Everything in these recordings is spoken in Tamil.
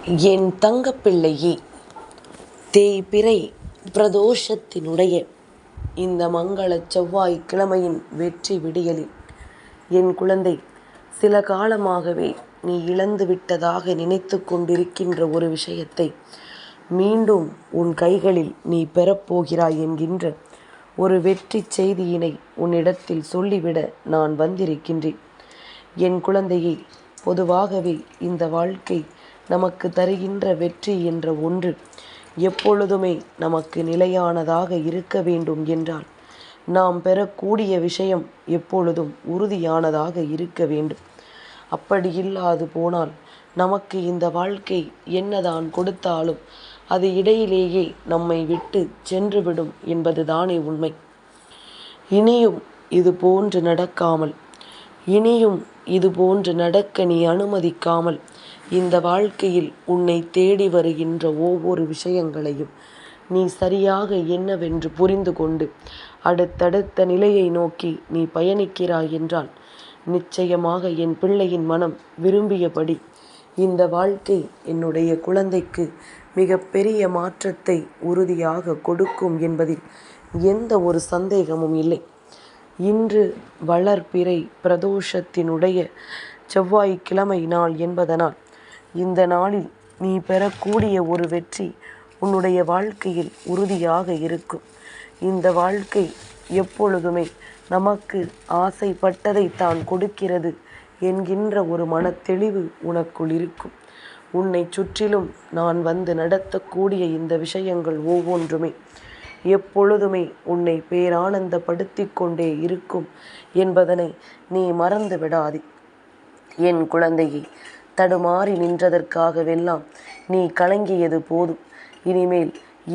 என் தங்கப்பிள்ளையே, தேய்பிறை பிரதோஷத்தினுடைய இந்த மங்களச் செவ்வாய்க்கிழமையின் வெற்றி விடியலில் என் குழந்தை, சில காலமாகவே நீ இழந்து விட்டதாக நினைத்து கொண்டிருக்கின்ற ஒரு விஷயத்தை மீண்டும் உன் கைகளில் நீ பெறப்போகிறாய் என்கின்ற ஒரு வெற்றி செய்தியினை உன்னிடத்தில் சொல்லிவிட நான் வந்திருக்கின்றேன். என் குழந்தையை, பொதுவாகவே இந்த வாழ்க்கை நமக்கு தருகின்ற வெற்றி என்ற ஒன்று எப்பொழுதுமே நமக்கு நிலையானதாக இருக்க வேண்டும் என்றால் நாம் பெறக்கூடிய விஷயம் எப்பொழுதும் உறுதியானதாக இருக்க வேண்டும். அப்படி இல்லாது போனால் நமக்கு இந்த வாழ்க்கை என்னதான் கொடுத்தாலும் அது இடையிலேயே நம்மை விட்டு சென்றுவிடும் என்பதுதானே உண்மை. இனியும் இது போன்று நடக்காமல், இனியும் இது போன்று நடக்க நீ அனுமதிக்காமல், இந்த வாழ்க்கையில் உன்னை தேடி வருகின்ற ஒவ்வொரு விஷயங்களையும் நீ சரியாக என்னவென்று புரிந்து கொண்டு அடுத்தடுத்த நிலையை நோக்கி நீ பயணிக்கிறாய் என்றால் நிச்சயமாக என் பிள்ளையின் மனம் விரும்பியபடி இந்த வாழ்க்கை என்னுடைய குழந்தைக்கு மிக பெரிய மாற்றத்தை உறுதியாக கொடுக்கும் என்பதில் எந்த ஒரு சந்தேகமும் இல்லை. இன்று வளர்பிறை பிரதோஷத்தினுடைய செவ்வாய்க்கிழமை நாள் என்பதனால் இந்த நாளில் நீ பெறக்கூடிய ஒரு வெற்றி உன்னுடைய வாழ்க்கையில் உறுதியாக இருக்கும். இந்த வாழ்க்கை எப்பொழுதுமே நமக்கு ஆசைப்பட்டதை தான் கொடுக்கிறது என்கின்ற ஒரு மனத்தெளிவு உனக்குள் இருக்கும். உன்னை சுற்றிலும் நான் வந்து நடத்தக்கூடிய இந்த விஷயங்கள் ஒவ்வொன்றுமே எப்பொழுதுமே உன்னை பேரானந்தப்படுத்தி கொண்டே இருக்கும் என்பதனை நீ மறந்து விடாதே. என் குழந்தையை, தடுமாறி நின்றதற்காகவெல்லாம் நீ கலங்கியது போதும். இனிமேல்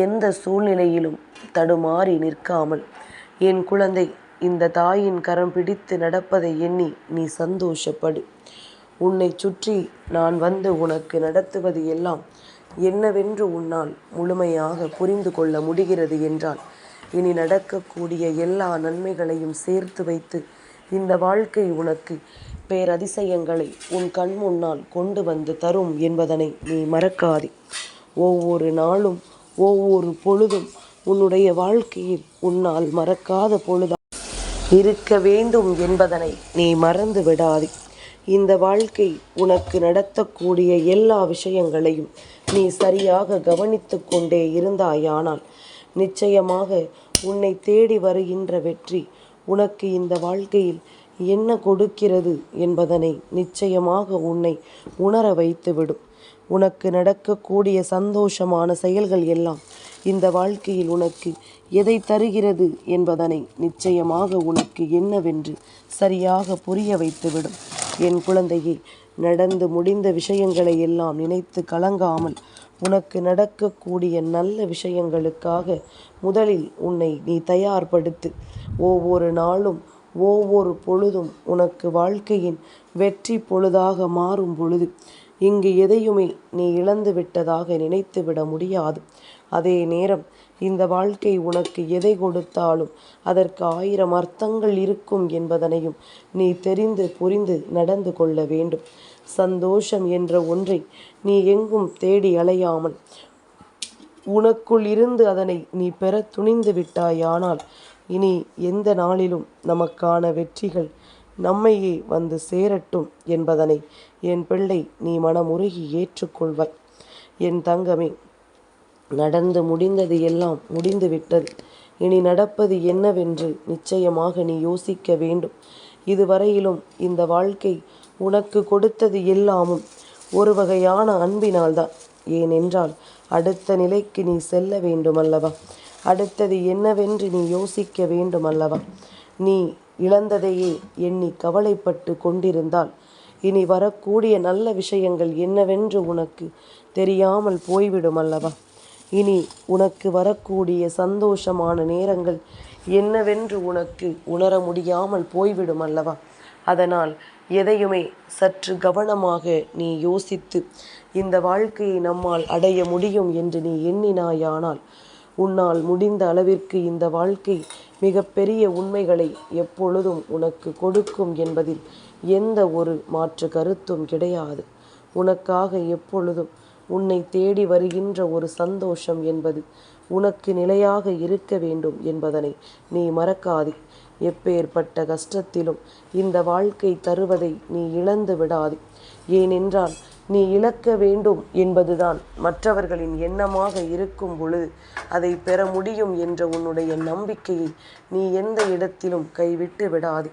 எந்த சூழ்நிலையிலும் தடுமாறி நிற்காமல் என் குழந்தை, இந்த தாயின் கரம் பிடித்து நடப்பதை எண்ணி நீ சந்தோஷப்படு. உன்னை சுற்றி நான் வந்து உனக்கு நடத்துவது எல்லாம் என்னவென்று உன்னால் முழுமையாக புரிந்து கொள்ள முடிகிறது என்றால் இனி நடக்கக்கூடிய எல்லா நன்மைகளையும் சேர்த்து வைத்து இந்த வாழ்க்கை உனக்கு பேரதிசயங்களை உன் கண் முன்னால் கொண்டு வந்து தரும் என்பதனை நீ மறக்காதே. ஒவ்வொரு நாளும் ஒவ்வொரு பொழுதும் உன்னுடைய வாழ்க்கையில் உன்னால் மறக்காத பொழுதாக இருக்க வேண்டும் என்பதனை நீ மறந்து விடாதே. இந்த வாழ்க்கை உனக்கு நடத்தக்கூடிய எல்லா விஷயங்களையும் நீ சரியாக கவனித்து கொண்டே இருந்தாயானால் நிச்சயமாக உன்னை தேடி வருகின்ற வெற்றி உனக்கு இந்த வாழ்க்கையில் என்ன கொடுக்கிறது என்பதனை நிச்சயமாக உன்னை உணர வைத்துவிடும். உனக்கு நடக்கக்கூடிய சந்தோஷமான செயல்கள் எல்லாம் இந்த வாழ்க்கையில் உனக்கு எதை தருகிறது என்பதனை நிச்சயமாக உனக்கு என்னவென்று சரியாக புரிய வைத்துவிடும். என் குழந்தையை, நடந்து முடிந்த விஷயங்களை எல்லாம் நினைத்து கலங்காமல் உனக்கு நடக்கக்கூடிய நல்ல விஷயங்களுக்காக முதலில் உன்னை நீ தயார்படுத்து. ஒவ்வொரு நாளும் ஒவ்வொரு பொழுதும் உனக்கு வாழ்க்கையின் வெற்றி பொழுதாக மாறும் பொழுது இங்கு எதையுமே நீ இழந்து விட்டதாக நினைத்துவிட முடியாது. அதே நேரம் இந்த வாழ்க்கை உனக்கு எதை கொடுத்தாலும் அதற்கு 1000 அர்த்தங்கள் இருக்கும் என்பதனையும் நீ தெரிந்து புரிந்து நடந்து கொள்ள வேண்டும். சந்தோஷம் என்ற ஒன்றை நீ எங்கும் தேடி அலையாமல் உனக்குள் இருந்து அதனை நீ பெற துணிந்து விட்டாயானால் இனி எந்த நாளிலும் நமக்கான வெற்றிகள் நம்மையே வந்து சேரட்டும் என்பதனை என் பிள்ளை நீ மனமுருகி ஏற்றுக்கொள்வாய். என் தங்கமே, நடந்து முடிந்தது எல்லாம் முடிந்து விட்டது. இனி நடப்பது என்னவென்று நிச்சயமாக நீ யோசிக்க வேண்டும். இதுவரையிலும் இந்த வாழ்க்கை உனக்கு கொடுத்தது எல்லாமும் ஒரு வகையான அன்பினால்தான். ஏனென்றால் அடுத்த நிலைக்கு நீ செல்ல வேண்டும் அல்லவா? அடுத்தது என்னவென்று நீ யோசிக்க வேண்டும் அல்லவா? நீ இழந்ததையே எண்ணி கவலைப்பட்டு கொண்டிருந்தால் இனி வரக்கூடிய நல்ல விஷயங்கள் என்னவென்று உனக்கு தெரியாமல் போய்விடும் அல்லவா? இனி உனக்கு வரக்கூடிய சந்தோஷமான நேரங்கள் என்னவென்று உனக்கு உணர முடியாமல் போய்விடும் அல்லவா? அதனால் எதையுமே சற்று கவனமாக நீ யோசித்து இந்த வாழ்க்கையை நம்மால் அடைய முடியும் என்று நீ எண்ணினாயானால் உன்னால் முடிந்த அளவிற்கு இந்த வாழ்க்கை மிகப்பெரிய உண்மைகளை எப்பொழுதும் உனக்கு கொடுக்கும் என்பதில் எந்த ஒரு மாற்று கருத்தும் கிடையாது. உனக்காக எப்பொழுதும் உன்னை தேடி வருகின்ற ஒரு சந்தோஷம் என்பது உனக்கு நிலையாக இருக்க வேண்டும் என்பதனை நீ மறக்காதே. எப்பேற்பட்ட கஷ்டத்திலும் இந்த வாழ்க்கை தருவதை நீ இழந்து விடாதே. ஏனென்றால் நீ இழக்க வேண்டும் என்பதுதான் மற்றவர்களின் எண்ணமாக இருக்கும் பொழுது அதை பெற முடியும் என்ற உன்னுடைய நம்பிக்கையை நீ எந்த இடத்திலும் கைவிட்டு விடாதே.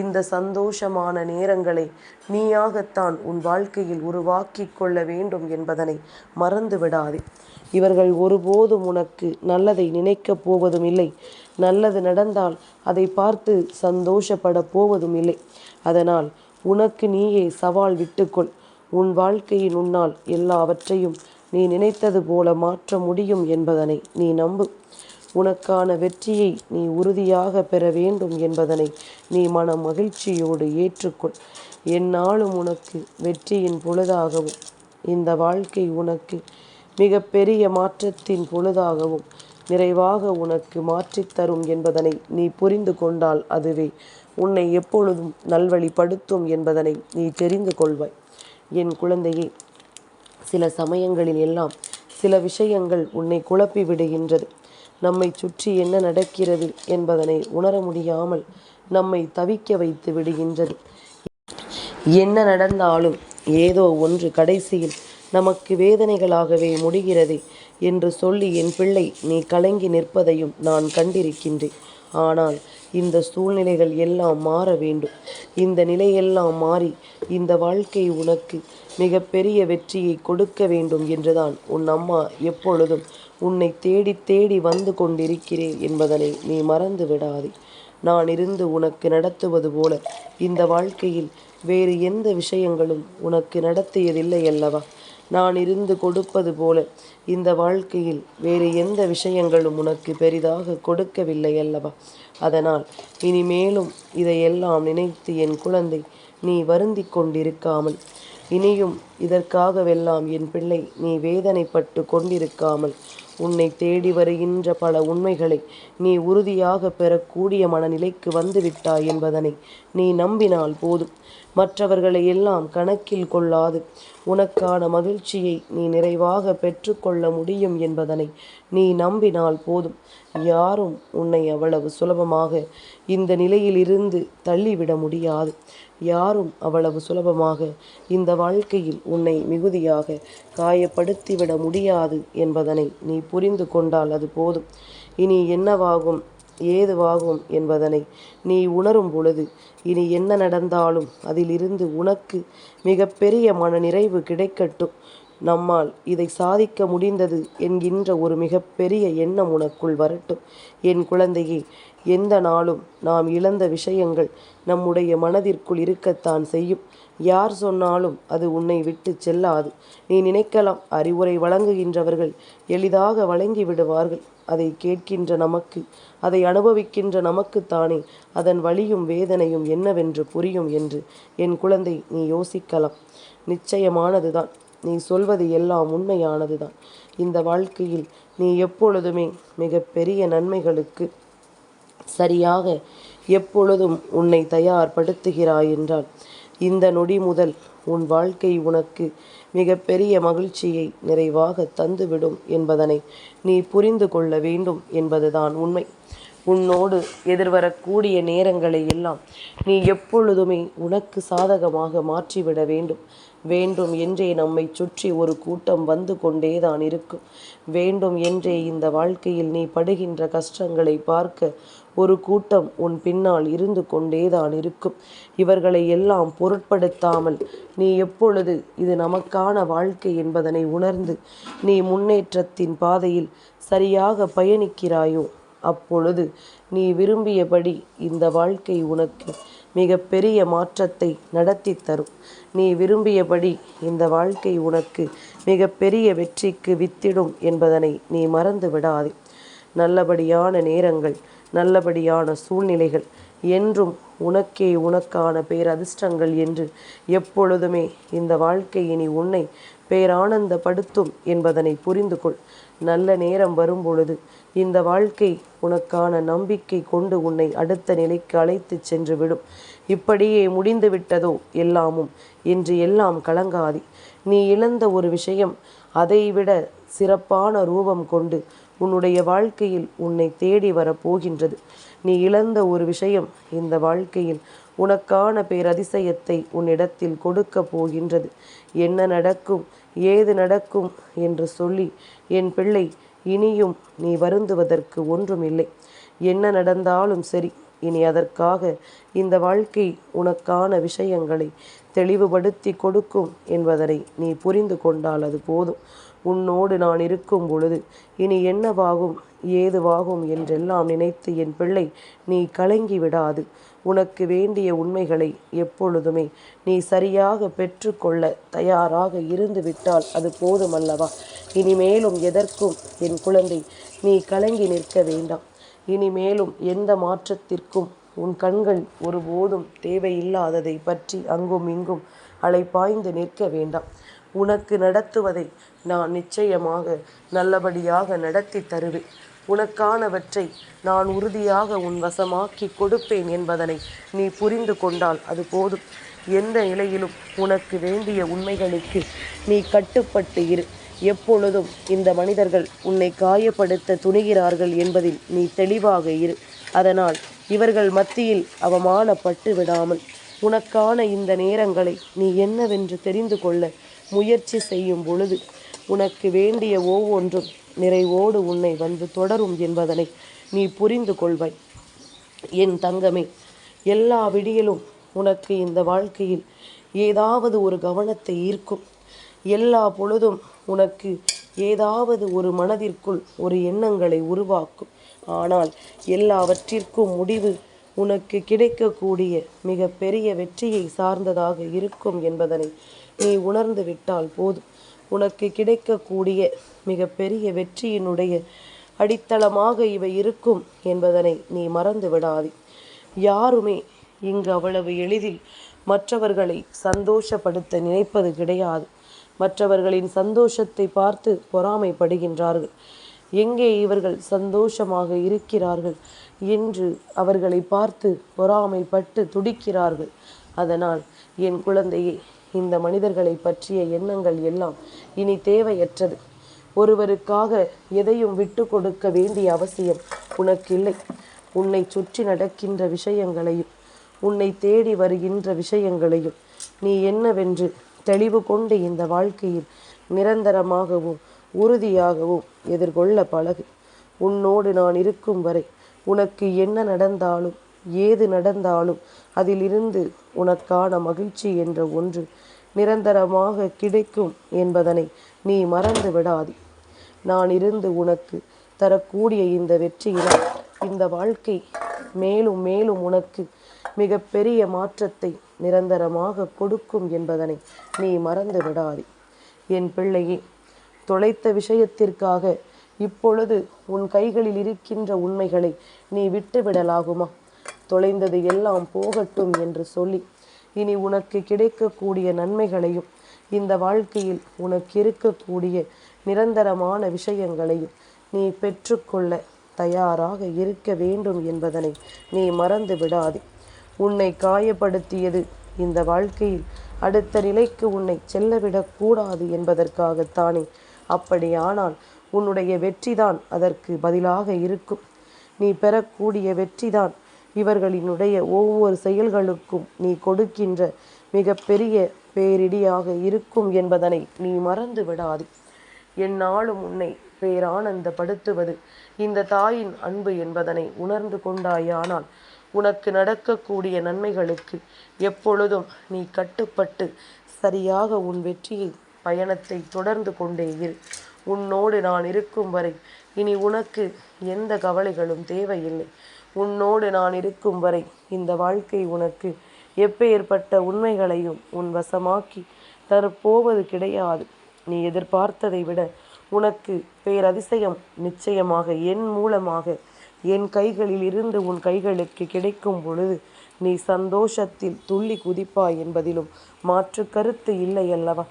இந்த சந்தோஷமான நேரங்களை நீயாகத்தான் உன் வாழ்க்கையில் உருவாக்கி கொள்ள வேண்டும் என்பதனை மறந்து விடாதே. இவர்கள் ஒருபோதும் உனக்கு நல்லதை நினைக்கப் போவதும் இல்லை. நல்லது நடந்தால் அதை பார்த்து சந்தோஷப்பட போவதும் இல்லை. அதனால் உனக்கு நீயே சவால் விட்டுக்கொள். உன் வாழ்க்கையின் உன்னால் எல்லாவற்றையும் நீ நினைத்தது போல மாற்ற முடியும் என்பதனை நீ நம்பு. உனக்கான வெற்றியை நீ உறுதியாக பெற வேண்டும் என்பதனை நீ மன மகிழ்ச்சியோடு ஏற்றுக்கொள். எந்நாளும் உனக்கு வெற்றியின் பொழுதாகவும் இந்த வாழ்க்கை உனக்கு மிகப்பெரிய மாற்றத்தின் பொழுதாகவும் நிறைவாக உனக்கு மாற்றித்தரும் என்பதனை நீ புரிந்து கொண்டால் அதுவே உன்னை எப்பொழுதும் நல்வழிப்படுத்தும் என்பதனை நீ தெரிந்து கொள்வாய். என் குழந்தையே, சில சமயங்களில் எல்லாம் சில விஷயங்கள் உன்னை குழப்பி விடுகின்றது. நம்மை சுற்றி என்ன நடக்கிறது என்பதனை உணர முடியாமல் நம்மை தவிக்க வைத்து விடுகின்றது. என்ன நடந்தாலும் ஏதோ ஒன்று கடைசியில் நமக்கு வேதனைகளாகவே முடிகிறதே என்று சொல்லி என் பிள்ளை நீ கலங்கி நிற்பதையும் நான் கண்டிருக்கின்றேன். ஆனால் இந்த சூழ்நிலைகள் எல்லாம் மாற வேண்டும். இந்த நிலையெல்லாம் மாறி இந்த வாழ்க்கை உனக்கு மிகப்பெரிய வெற்றியை கொடுக்க வேண்டும் என்றுதான் உன் அம்மா எப்பொழுதும் உன்னை தேடி தேடி வந்து கொண்டிருக்கிறேன் என்பதனை நீ மறந்து விடாதே. நான் இருந்து உனக்கு நடத்துவது போல இந்த வாழ்க்கையில் வேறு எந்த விஷயங்களும் உனக்கு நடத்தியதில்லை அல்லவா? நான் இருந்து கொடுப்பது போல இந்த வாழ்க்கையில் வேறு எந்த விஷயங்களும் உனக்கு பெரிதாக கொடுக்கவில்லை அல்லவா? அதனால் இனிமேலும் இதையெல்லாம் நினைத்து என் குழந்தை நீ வருந்தி கொண்டிருக்காமல், இனியும் இதற்காகவெல்லாம் என் பிள்ளை நீ வேதனைப்பட்டு கொண்டிருக்காமல், உன்னை தேடி வருகின்ற பல உண்மைகளை நீ உறுதியாக பெறக்கூடிய மனநிலைக்கு வந்துவிட்டாய் என்பதனை நீ நம்பினால் போதும். மற்றவர்களை எல்லாம் கணக்கில் கொள்ளாது உனக்கான மகிழ்ச்சியை நீ நிறைவாக பெற்றுக்கொள்ள முடியும் என்பதனை நீ நம்பினால் போதும். யாரும் உன்னை அவ்வளவு சுலபமாக இந்த நிலையிலிருந்து தள்ளிவிட முடியாது. யாரும் அவ்வளவு சுலபமாக இந்த வாழ்க்கையில் உன்னை மிகுதியாக காயப்படுத்திவிட முடியாது என்பதனை நீ புரிந்து கொண்டால் அது போதும். இனி என்னவாகும் ஏதுவாகும் என்பதனை நீ உணரும் பொழுது இனி என்ன நடந்தாலும் அதிலிருந்து உனக்கு மிகப்பெரிய மனநிறைவு கிடைக்கட்டும். நம்மால் இதை சாதிக்க முடிந்தது என்கின்ற ஒரு மிகப்பெரிய எண்ணம் உனக்குள் வரட்டும். என் குழந்தையே, எந்த நாளும் நாம் இழந்த விஷயங்கள் நம்முடைய மனதிற்குள் இருக்கத்தான் செய்யும். யார் சொன்னாலும் அது உன்னை விட்டு செல்லாது. நீ நினைக்கலாம், அறிவுரை வழங்குகின்றவர்கள் எளிதாக வழங்கி விடுவார்கள். அதை கேட்கின்ற நமக்கு, அதை அனுபவிக்கின்ற நமக்குத்தானே அதன் வலியும் வேதனையும் என்னவென்று புரியும் என்று என் குழந்தை நீ யோசிக்கலாம். நிச்சயமானதுதான், நீ சொல்வது எல்லாம் உண்மையானதுதான். இந்த வாழ்க்கையில் நீ எப்பொழுதுமே மிகப்பெரிய நன்மைகளுக்கு சரியாக எப்பொழுதும் உன்னை தயார்படுத்துகிறாய் என்றால் இந்த நொடி முதல் உன் வாழ்க்கை உனக்கு மிகப்பெரிய மகிழ்ச்சியை நிறைவாக தந்துவிடும் என்பதனை நீ புரிந்து கொள்ள வேண்டும் என்பதுதான் உண்மை. உன்னோடு எதிர்வரக்கூடிய நேரங்களை எல்லாம் நீ எப்பொழுதுமே உனக்கு சாதகமாக மாற்றிவிட வேண்டும். வேண்டும் என்றே நம்மை சுற்றி ஒரு கூட்டம் வந்து கொண்டேதான் இருக்கும். வேண்டும் என்றே இந்த வாழ்க்கையில் நீ படுகின்ற கஷ்டங்களை பார்க்க ஒரு கூட்டம் உன் பின்னால் இருந்து கொண்டேதான் இருக்கும். இவர்களை எல்லாம் பொருட்படுத்தாமல் நீ எப்பொழுது இது நமக்கான வாழ்க்கை என்பதனை உணர்ந்து நீ முன்னேற்றத்தின் பாதையில் சரியாக பயணிக்கிறாயோ அப்பொழுது நீ விரும்பியபடி இந்த வாழ்க்கை உனக்கு மிகப்பெரிய மாற்றத்தை நடத்தி தரும். நீ விரும்பியபடி இந்த வாழ்க்கை உனக்கு மிகப்பெரிய வெற்றிக்கு வித்திடும் என்பதனை நீ மறந்து விடாதே. நல்லபடியான நேரங்கள், நல்லபடியான சூழ்நிலைகள் என்றும் உனக்கே உனக்கான பேரதிர்ஷ்டங்கள் என்று எப்பொழுதுமே இந்த வாழ்க்கை இனி உன்னை பேரானந்தப்படுத்தும் என்பதனை புரிந்து கொள். நல்ல நேரம் வரும்பொழுது இந்த வாழ்க்கை உனக்கான நம்பிக்கை கொண்டு உன்னை அடுத்த நிலைக்கு அழைத்து சென்று விடும். இப்படியே முடிந்து விட்டதோ எல்லாமும் என்று எல்லாம் கலங்காதே. நீ இழந்த ஒரு விஷயம் அதைவிட சிறப்பான ரூபம் கொண்டு உன்னுடைய வாழ்க்கையில் உன்னை தேடி வரப்போகின்றது. நீ இழந்த ஒரு விஷயம் இந்த வாழ்க்கையில் உனக்கான பேரதிசயத்தை உன்னிடத்தில் கொடுக்க போகின்றது. என்ன நடக்கும், ஏது நடக்கும் என்று சொல்லி என் பிள்ளை, இனியும் நீ வருந்துவதற்கு ஒன்றுமில்லை. என்ன நடந்தாலும் சரி, இனி அதற்காக இந்த வாழ்க்கை உனக்கான விஷயங்களை தெளிவுபடுத்தி கொடுக்கும் என்பதனை நீ புரிந்து கொண்டால் அது போதும். உன்னோடு நான் இருக்கும் பொழுது இனி என்னவாகும், ஏதுவாகும் என்றெல்லாம் நினைத்து என் பிள்ளை நீ கலங்கி விடாது. உனக்கு வேண்டிய உண்மைகளை எப்பொழுதுமே நீ சரியாக பெற்றுக்கொள்ள தயாராக இருந்து விட்டால் அது போதுமல்லவா? இனிமேலும் எதற்கும் என் குழந்தை நீ கலங்கி நிற்க வேண்டாம். இனிமேலும் எந்த மாற்றத்திற்கும் உன் கண்கள் ஒருபோதும் தேவையில்லாததை பற்றி அங்கும் இங்கும் அலைப்பாய்ந்து நிற்க வேண்டாம். உனக்கு நடத்துவதை நான் நிச்சயமாக நல்லபடியாக நடத்தி தருவேன். உனக்கானவற்றை நான் உறுதியாக உன் வசமாக்கி கொடுப்பேன் என்பதனை நீ புரிந்து கொண்டால் அது போதும். எந்த நிலையிலும் உனக்கு வேண்டிய உண்மைகளுக்கு நீ கட்டுப்பட்டு இரு. எப்பொழுதும் இந்த மனிதர்கள் உன்னை காயப்படுத்த துணிகிறார்கள் என்பதில் நீ தெளிவாக இரு. அதனால் இவர்கள் மத்தியில் அவமானப்பட்டு விடாமல் உனக்கான இந்த நேரங்களை நீ என்னவென்று தெரிந்து கொள்ள முயற்சி செய்யும் பொழுது உனக்கு வேண்டிய ஒவ்வொன்றும் நிறைவோடு உன்னை வந்து தொடரும் என்பதனை நீ புரிந்து கொள்வாய். என் தங்கமே, எல்லா விடியலும் உனக்கு இந்த வாழ்க்கையில் ஏதாவது ஒரு கவனத்தை ஈர்க்கும். எல்லா பொழுதும் உனக்கு ஏதாவது ஒரு மனதிற்குள் ஒரு எண்ணங்களை உருவாக்கும். ஆனால் எல்லாவற்றிற்கும் முடிவு உனக்கு கிடைக்கக்கூடிய மிக பெரிய வெற்றியை சார்ந்ததாக இருக்கும் என்பதனை நீ உணர்ந்து விட்டால் போதும். உனக்கு கிடைக்கக்கூடிய மிக பெரிய வெற்றியினுடைய அடித்தளமாக இவை இருக்கும் என்பதனை நீ மறந்து விடாதே. யாருமே இங்கு அவ்வளவு எளிதில் மற்றவர்களை சந்தோஷப்படுத்த நினைப்பது கிடையாது. மற்றவர்களின் சந்தோஷத்தை பார்த்து பொறாமைப்படுகின்றார்கள். எங்கே இவர்கள் சந்தோஷமாக இருக்கிறார்கள் என்று அவர்களை பார்த்து பொறாமைப்பட்டு துடிக்கிறார்கள். அதனால் என் குழந்தையே, இந்த மனிதர்களை பற்றிய எண்ணங்கள் எல்லாம் இனி தேவையற்றது. ஒருவருக்காக எதையும் விட்டு கொடுக்க வேண்டிய அவசியம் உனக்கில்லை. உன்னை சுற்றி நடக்கின்ற விஷயங்களையும் உன்னை தேடி வருகின்ற விஷயங்களையும் நீ என்னவென்று தெளிவு கொண்டு இந்த வாழ்க்கையில் நிரந்தரமாகவும் உறுதியாகவும் எதிர்கொள்ள பழகு. உன்னோடு நான் இருக்கும் வரை உனக்கு என்ன நடந்தாலும் ஏது நடந்தாலும் அதிலிருந்து உனக்கான மகிழ்ச்சி என்ற ஒன்று நிரந்தரமாக கிடைக்கும் என்பதனை நீ மறந்து விடாதே. நான் இருந்து உனக்கு தரக்கூடிய இந்த வெற்றியினால் இந்த வாழ்க்கை மேலும் மேலும் உனக்கு மிக பெரிய மாற்றத்தை நிரந்தரமாக கொடுக்கும் என்பதனை நீ மறந்து விடாதே. என் பிள்ளையே, தொலைத்த விஷயத்திற்காக இப்பொழுது உன் கைகளில் இருக்கின்ற உண்மைகளை நீ விட்டுவிடலாகுமா? தொலைந்தது எல்லாம் போகட்டும் என்று சொல்லி இனி உனக்கு கிடைக்கக்கூடிய நன்மைகளையும் இந்த வாழ்க்கையில் உனக்கு இருக்கக்கூடிய நிரந்தரமான விஷயங்களையும் நீ பெற்றுக்கொள்ள தயாராக இருக்க வேண்டும் என்பதனை நீ மறந்து விடாதே. உன்னை காயப்படுத்தியது இந்த வாழ்க்கையில் அடுத்த நிலைக்கு உன்னை செல்லவிடக்கூடாது என்பதற்காகத்தானே. அப்படியானால் உன்னுடைய வெற்றிதான் அதற்கு பதிலாக இருக்கும். நீ பெறக்கூடிய வெற்றிதான் இவர்களினுடைய ஒவ்வொரு செயல்களுக்கும் நீ கொடுக்கின்ற மிக பெரிய பேரிடியாக இருக்கும் என்பதனை நீ மறந்து விடாதே. எந்நாளும் உன்னை பேரானந்தப்படுத்துவது இந்த தாயின் அன்பு என்பதனை உணர்ந்து கொண்டாயானால் உனக்கு நடக்கக்கூடிய நன்மைகளுக்கு எப்பொழுதும் நீ கட்டுப்பட்டு சரியாக உன் வெற்றியை பயணத்தை தொடர்ந்து கொண்டே இரு. உன்னோடு நான் இருக்கும் வரை இனி உனக்கு எந்த கவலைகளும் தேவையில்லை. உன்னோடு நான் இருக்கும் வரை இந்த வாழ்க்கை உனக்கு எப்பேற்பட்ட உண்மைகளையும் உன் வசமாக்கி தரப்போவது கிடையாது. நீ எதிர்பார்த்ததை விட உனக்கு பேரதிசயம் நிச்சயமாக என் மூலமாக என் கைகளில் இருந்து உன் கைகளுக்கு கிடைக்கும் பொழுது நீ சந்தோஷத்தில் துள்ளி குதிப்பாய் என்பதிலும் மாற்று கருத்து இல்லை அல்லவா?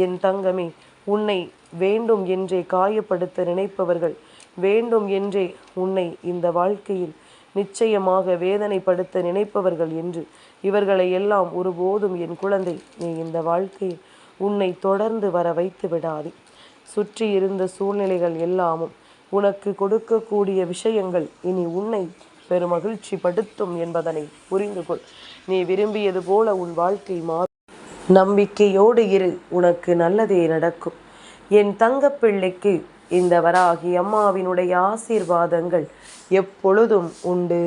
என் தங்கமே, உன்னை வேண்டும் என்றே காயப்படுத்த நினைப்பவர்கள், வேண்டும் என்றே உன்னை இந்த வாழ்க்கையில் நிச்சயமாக வேதனைப்படுத்த நினைப்பவர்கள் என்று இவர்களை எல்லாம் ஒருபோதும் என் குழந்தை நீ இந்த வாழ்க்கையில் உன்னை தொடர்ந்து வர வைத்து விடாதே. சுற்றி இருந்த சூழ்நிலைகள் எல்லாமும் உனக்கு கொடுக்கக்கூடிய விஷயங்கள் இனி உன்னை பெருமகிழ்ச்சி படுத்தும் என்பதனை புரிந்து கொள். நீ விரும்பியது போல உன் வாழ்க்கை மாறும். நம்பிக்கையோடு இரு, உனக்கு நல்லதே நடக்கும். என் தங்கப்பிள்ளைக்கு இந்த வராகி அம்மாவினுடைய ஆசீர்வாதங்கள் எப்பொழுதும் உண்டு.